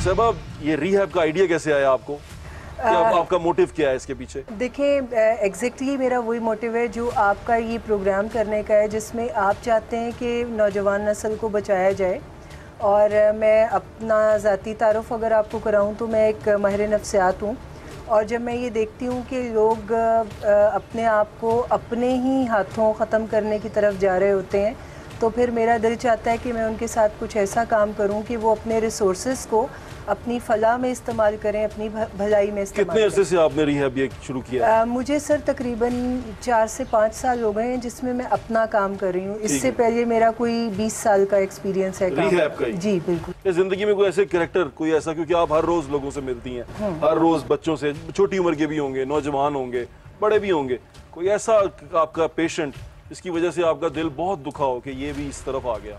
Doctor صاحبہ یہ rehab کا آئیڈیا کیسے آیا آپ کو؟ آپ کا موٹیو کیا ہے اس کے پیچھے؟ دیکھیں ایگزیکٹلی میرا وہی موٹیو ہے جو آپ کا یہ پروگرام کرنے کا ہے، جس میں آپ چاہتے ہیں کہ نوجوان نسل کو بچایا جائے. اور میں اپنا ذاتی تعارف اگر آپ کو کراؤں تو میں ایک ماہر نفسیات ہوں، اور جب میں یہ دیکھتی ہوں کہ لوگ اپنے آپ کو اپنے ہی ہاتھوں ختم کرنے کی طرف جا رہے ہوتے ہیں تو پھر میرا دل چاہتا ہے کہ میں ان کے ساتھ کچھ ایسا کام کروں کہ وہ اپنے ریسورسز کو اپنی فلاح میں استعمال کریں، اپنی بھلائی میں استعمال کریں. کتنے عرصے سے آپ نے ریہیب یہ شروع کیا؟ مجھے سر تقریباً 4 سے 5 سال ہو گئے ہیں جس میں اپنا کام کر رہی ہوں. اس سے پہلے میرا کوئی 20 سال کا ایکسپیرینس ہے ریہیب کا. جی بالکل. زندگی میں کوئی ایسے کریکٹر کوئی ایسا، کیونکہ آپ ہر روز لوگوں سے ملتی ہیں، ہر روز بچوں سے، چھوٹی عمر کے بھی ہوں گے، نوجوان ہوں گے، بڑے بھی ہوں گے، کوئی ایسا آپ کا پیشنٹ جس کی وجہ سے آپ کا دل بہت دکھا ہو کہ یہ بھی اس طرف آ گیا؟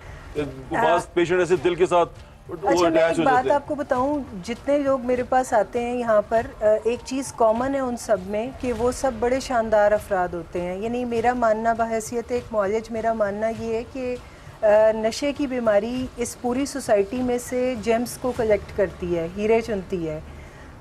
بعض پیشنٹ ایسے دل کے ساتھ اچھا میں ایک بات آپ کو بتاؤں، جتنے لوگ میرے پاس آتے ہیں یہاں پر ایک چیز کامن ہے ان سب میں کہ وہ سب بڑے شاندار افراد ہوتے ہیں. یعنی میرا ماننا بحیثیت ایک معالج، میرا ماننا یہ ہے کہ نشے کی بیماری اس پوری سوسائٹی میں سے جیمز کو کلیکٹ کرتی ہے، ہیرے چنتی ہے.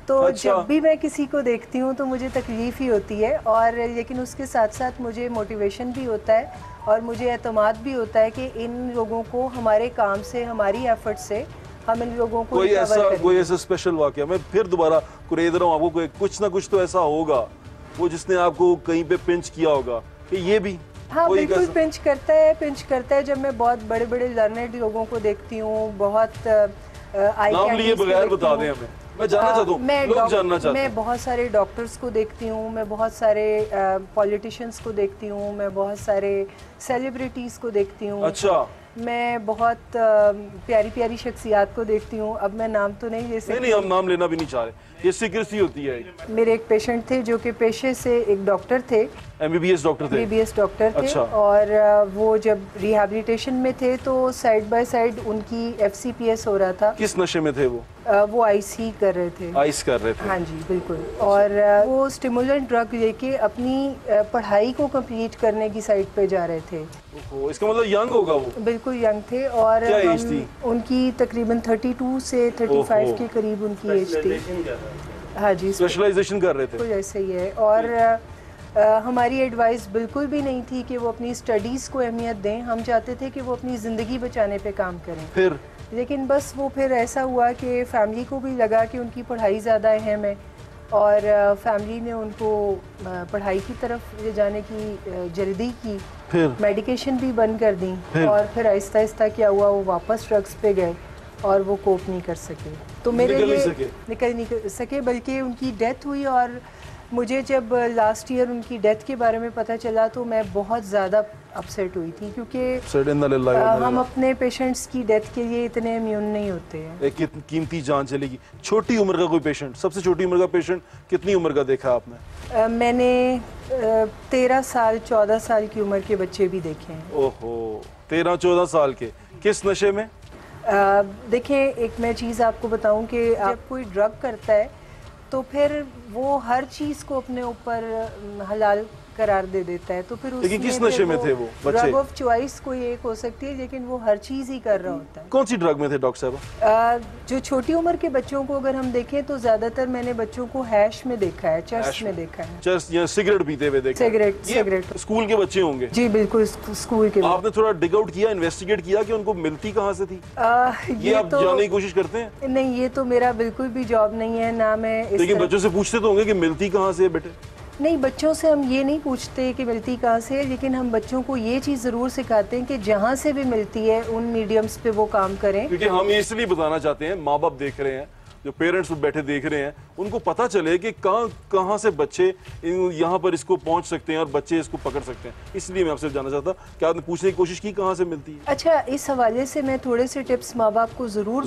تو جب بھی میں کسی کو دیکھتی ہوں تو مجھے تکلیف ہی ہوتی ہے، اور لیکن اس کے ساتھ ساتھ مجھے موٹیویشن بھی ہوتا ہے اور مجھے اعتماد بھی ہوتا ہے کہ ان لوگوں کو ہمارے کام سے، ہماری ایفرٹ سے ہم ان لوگوں کو کوئی ایسا اسپیشل واقعہ. میں پھر دوبارہ قرید رہا ہوں آپ کو، کچھ نہ کچھ تو ایسا ہوگا وہ جس نے آپ کو کہیں پہ پنچ کیا ہوگا کہ یہ بھی. ہاں بالکل پنچ کرتا ہے جب میں بہت بڑے بڑے لرنڈ لوگوں کو دیکھتی ہوں، بہت نام لیے بغیر بتا دیں ہمیں، میں جاننا چاہتا ہوں، لوگ جاننا چاہتے ہیں. میں بہت سارے ڈاکٹرز کو دیکھتی ہوں، میں بہت سارے پولیٹیشینز کو دیکھتی ہوں، میں بہت سارے سیلیبریٹیز کو دیکھتی ہوں. اچھا. میں بہت پیاری پیاری شخصیات کو دیکھتی ہوں. اب میں نام تو نہیں لے سکتی. نہیں ہم نام لینا بھی نہیں چاہ رہے، یہ سیکریسی ہوتی ہے. میرے ایک پیشنٹ تھے جو کہ پیشے سے ایک ڈاکٹر تھے، MBBS ڈاکٹر تھے. MBBS ڈاکٹر تھے. اور وہ جب ریہیبلیٹیشن میں تھے تو سائڈ بائی سائڈ ان کی FCPS ہو رہا تھا. کس نشے میں تھے وہ؟ وہ آئس ہی کر رہے تھے. آئس کر رہے تھے. ہاں جی بالکل. اور وہ اسٹیمولنٹ ڈرگ لے کے اپنی پڑھائی کو کمپلیٹ کرنے کی سائڈ پہ جا رہے تھے. اس کا مطلب ینگ ہوگا وہ؟ بالکل ینگ تھے. اور ان کی تقریباً 32 سے 35 کے قریب ان کی ایج تھی. ہاں جی اسپیشلائزیشن کر رہے تھے. بالکل ایسے ہی ہے. اور ہماری ایڈوائس بالکل بھی نہیں تھی کہ وہ اپنی اسٹڈیز کو اہمیت دیں. ہم چاہتے تھے کہ وہ اپنی زندگی بچانے پہ کام کریں. پھر لیکن بس وہ پھر ایسا ہوا کہ فیملی کو بھی لگا کہ ان کی پڑھائی زیادہ اہم ہے، اور فیملی نے ان کو پڑھائی کی طرف لے جانے کی جلدی کی. پھر میڈیکیشن بھی بند کر دیں. اور پھر آہستہ آہستہ کیا ہوا، وہ واپس ڈرگس پہ گئے اور وہ کوپ نہیں کر سکے. تو میرے لیے نکل نہیں سکے، بلکہ ان کی ڈیتھ ہوئی. اور مجھے جب لاسٹ ایئر ان کی ڈیتھ کے بارے میں پتہ چلا تو میں بہت زیادہ اپسیٹ ہوئی تھی، کیونکہ ہم اپنے پیشنٹس کی ڈیتھ کے لیے اتنے امیون نہیں ہوتے ہیں. ایک قیمتی جان چلے گی. چھوٹی عمر کا کوئی پیشنٹ، سب سے چھوٹی عمر کا پیشنٹ کتنی عمر کا دیکھا آپ نے؟ میں نے 13 سال 14 سال کی عمر کے بچے بھی دیکھے ہیں. اوہو 13-14 سال کے. کس نشے میں؟ دیکھیں ایک میں چیز آپ کو بتاؤں کہ جب کوئی ڈرگ کرتا ہے تو پھر وہ ہر چیز کو اپنے اوپر حلال قرار دے دیتا ہے. تو پھر اس لیکن کس نشے میں تھے وہ بچے؟ ڈرگ آف چوائس کوئی ایک ہو سکتی ہے، لیکن وہ ہر چیز ہی کر رہا ہوتا ہے. کون سی ڈرگ میں تھے ڈاکٹر صاحبہ؟ جو چھوٹی عمر کے بچوں کو اگر ہم دیکھیں تو زیادہ تر میں نے بچوں کو ہیش میں دیکھا ہے، چرس میں دیکھا ہے. چرس یا سگریٹ پیتے ہوئے دیکھا ہے. سگریٹ. اسکول کے بچے ہوں گے؟ جی بالکل اسکول کے. آپ نے تھوڑا ڈگ آؤٹ کیا، انویسٹیگیٹ کیا کہ ان کو ملتی کہاں سے تھی؟ یہ آپ جاننے کی کوشش کرتے ہیں؟ نہیں، یہ تو میرا بالکل بھی جاب نہیں ہے. نہ میں لیکن بچوں سے پوچھتے تو ہوں گے کہ ملتی کہاں سے ہے بیٹے؟ نہیں، بچوں سے ہم یہ نہیں پوچھتے کہ ملتی کہاں سے، لیکن ہم بچوں کو یہ چیز ضرور سکھاتے ہیں کہ جہاں سے بھی ملتی ہے ان میڈیمز پہ وہ کام کریں. کیونکہ ہم یہ اس لیے بتانا چاہتے ہیں، ماں باپ دیکھ رہے ہیں، جو پیرنٹس بیٹھے دیکھ رہے ہیں، ان کو پتہ چلے کہ کہاں سے بچے یہاں پر اس کو پہنچ سکتے ہیں اور بچے اس کو پکڑ سکتے ہیں. اس لیے میں آپ سے جاننا چاہتا کہ آپ نے پوچھنے کی کوشش کی کہاں سے ملتی ہے. اچھا، اس حوالے سے میں تھوڑے سے ٹپس ماں باپ کو ضرور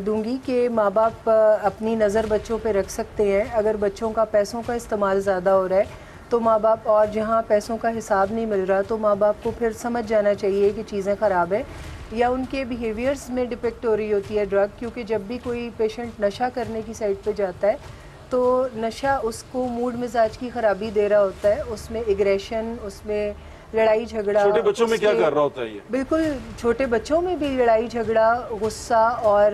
دوں گی کہ ماں باپ اپنی نظر بچوں پہ رکھ سکتے ہیں. اگر بچوں کا پیسوں کا استعمال زیادہ ہو رہا ہے تو ماں باپ، اور جہاں پیسوں کا حساب نہیں مل رہا تو ماں باپ کو پھر سمجھ جانا چاہیے کہ چیزیں خراب ہیں، یا ان کے بیہیویئرز میں ڈپیکٹ ہو رہی ہوتی ہے ڈرگ. کیونکہ جب بھی کوئی پیشنٹ نشہ کرنے کی سائڈ پہ جاتا ہے تو نشہ اس کو موڈ مزاج کی خرابی دے رہا ہوتا ہے. اس میں ایگریشن، اس میں لڑائی جھگڑا. چھوٹے بچوں میں کیا کر رہا ہوتا ہے یہ؟ بالکل چھوٹے بچوں میں بھی لڑائی جھگڑا، غصہ اور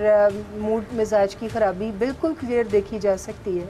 موڈ مزاج کی خرابی بالکل کلیئر دیکھی جا سکتی ہے.